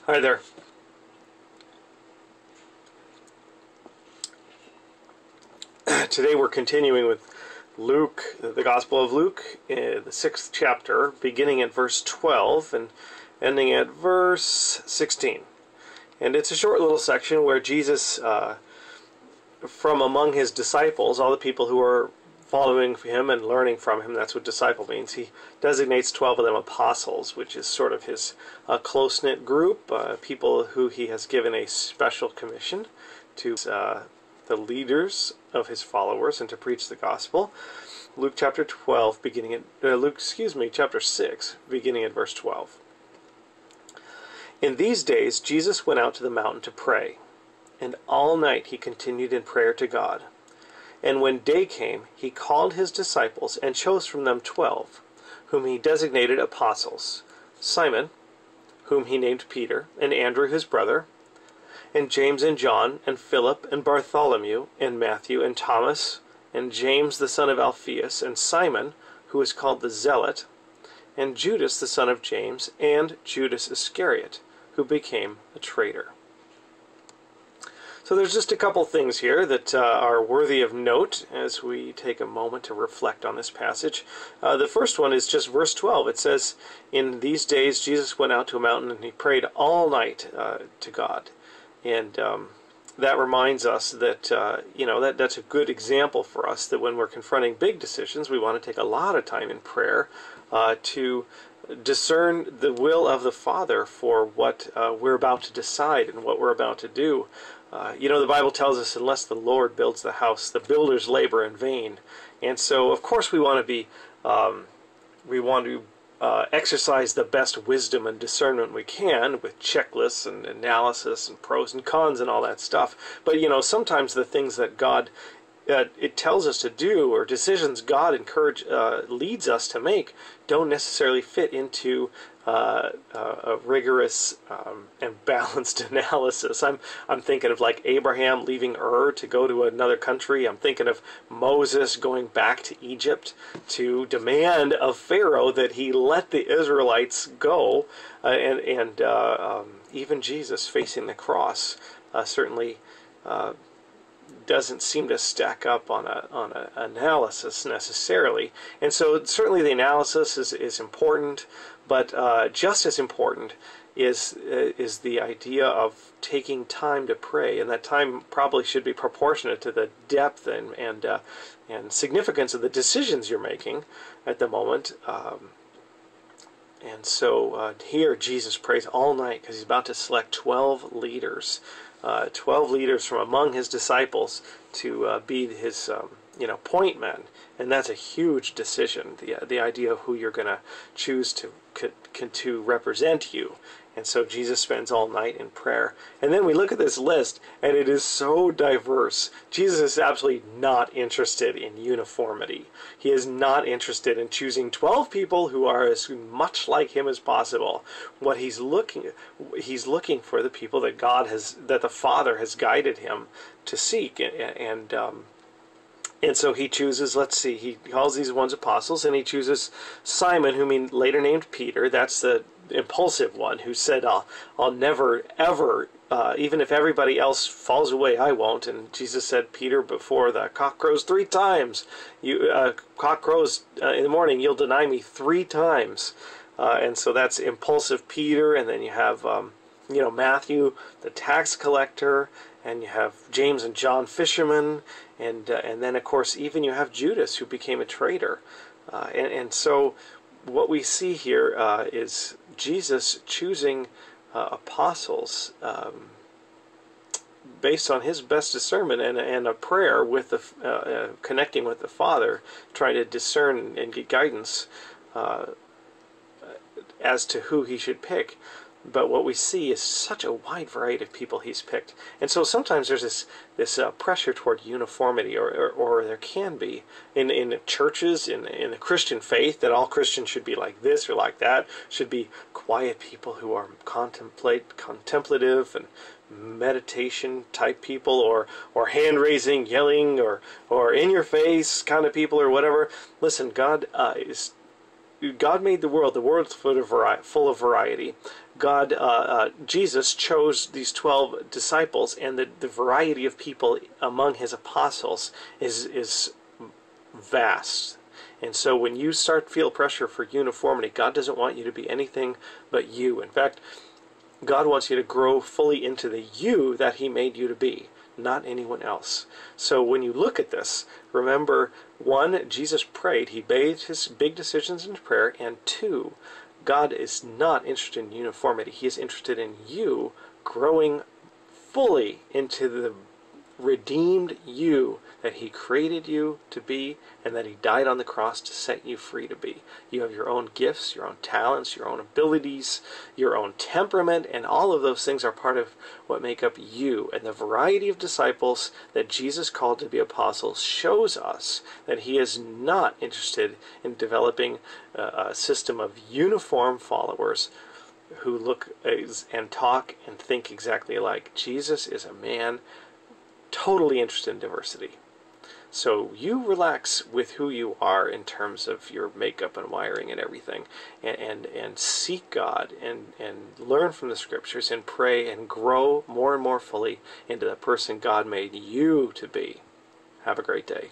Hi there. Today we're continuing with Luke, the Gospel of Luke, the 6th chapter, beginning at verse 12 and ending at verse 16. And it's a short little section where Jesus, from among his disciples, all the people who are following him and learning from him, that's what disciple means, he designates 12 of them apostles, which is sort of his close-knit group, people who he has given a special commission to the leaders of his followers and to preach the gospel. Luke chapter 12, chapter 6, beginning at verse 12. In these days Jesus went out to the mountain to pray, and all night he continued in prayer to God. And when day came, he called his disciples and chose from them 12, whom he designated apostles: Simon, whom he named Peter, and Andrew his brother, and James and John, and Philip, and Bartholomew, and Matthew, and Thomas, and James the son of Alphaeus, and Simon, who is called the Zealot, and Judas the son of James, and Judas Iscariot, who became a traitor. So there's just a couple things here that are worthy of note as we take a moment to reflect on this passage. The first one is just verse 12. It says, in these days Jesus went out to a mountain and he prayed all night to God. And that reminds us that, that's a good example for us, that when we're confronting big decisions, we want to take a lot of time in prayer to discern the will of the Father for what we're about to decide and what we're about to do. The Bible tells us, unless the Lord builds the house, the builders labor in vain. And so, of course, we want to exercise the best wisdom and discernment we can with checklists and analysis and pros and cons and all that stuff. But, sometimes the things that God it tells us to do, or decisions God leads us to make, don't necessarily fit into a rigorous and balanced analysis. I'm thinking of like Abraham leaving Ur to go to another country. I'm thinking of Moses going back to Egypt to demand of Pharaoh that he let the Israelites go, and even Jesus facing the cross certainly doesn't seem to stack up on an analysis necessarily. And so certainly the analysis is important, but just as important is the idea of taking time to pray, and that time probably should be proportionate to the depth and significance of the decisions you're making at the moment. And so here Jesus prays all night because he's about to select 12 leaders. 12 leaders from among his disciples to be his point men, and that's a huge decision. The idea of who you're going to choose to represent you. And so Jesus spends all night in prayer. And then we look at this list, and it is so diverse. Jesus is absolutely not interested in uniformity. He is not interested in choosing 12 people who are as much like him as possible. What he's looking for the people that that the Father has guided him to seek. And so he chooses, he calls these ones apostles, and he chooses Simon, whom he later named Peter. That's the impulsive one who said, I'll never, ever, even if everybody else falls away, I won't. And Jesus said, Peter, before the cock crows 3 times, cock crows in the morning, you'll deny me 3 times. And so that's impulsive Peter. And then you have, Matthew, the tax collector, and you have James and John, fishermen, and then, of course, even you have Judas, who became a traitor. And so what we see here is Jesus choosing apostles based on his best discernment and a prayer with connecting with the Father, trying to discern and get guidance as to who he should pick. But what we see is such a wide variety of people he's picked. And so sometimes there's this pressure toward uniformity, or there can be in churches, in the Christian faith, that all Christians should be like this or like that, should be quiet people who are contemplative and meditation type people, or hand raising, yelling, or in your face kind of people, or whatever. Listen, God is God made the world. The world's full of variety. Jesus chose these 12 disciples, and the variety of people among his apostles is vast. And so when you start to feel pressure for uniformity, God doesn't want you to be anything but you. In fact, God wants you to grow fully into the you that he made you to be, not anyone else. So when you look at this, remember, 1, Jesus prayed. He bathed his big decisions into prayer. And 2, God is not interested in uniformity. He is interested in you growing fully into the redeemed you that he created you to be, and that he died on the cross to set you free to be. You have your own gifts, your own talents, your own abilities, your own temperament, and all of those things are part of what make up you. And the variety of disciples that Jesus called to be apostles shows us that he is not interested in developing a system of uniform followers who look and talk and think exactly alike. Jesus is a man totally interested in diversity. So you relax with who you are in terms of your makeup and wiring and everything, and seek God and learn from the scriptures and pray and grow more and more fully into the person God made you to be. Have a great day.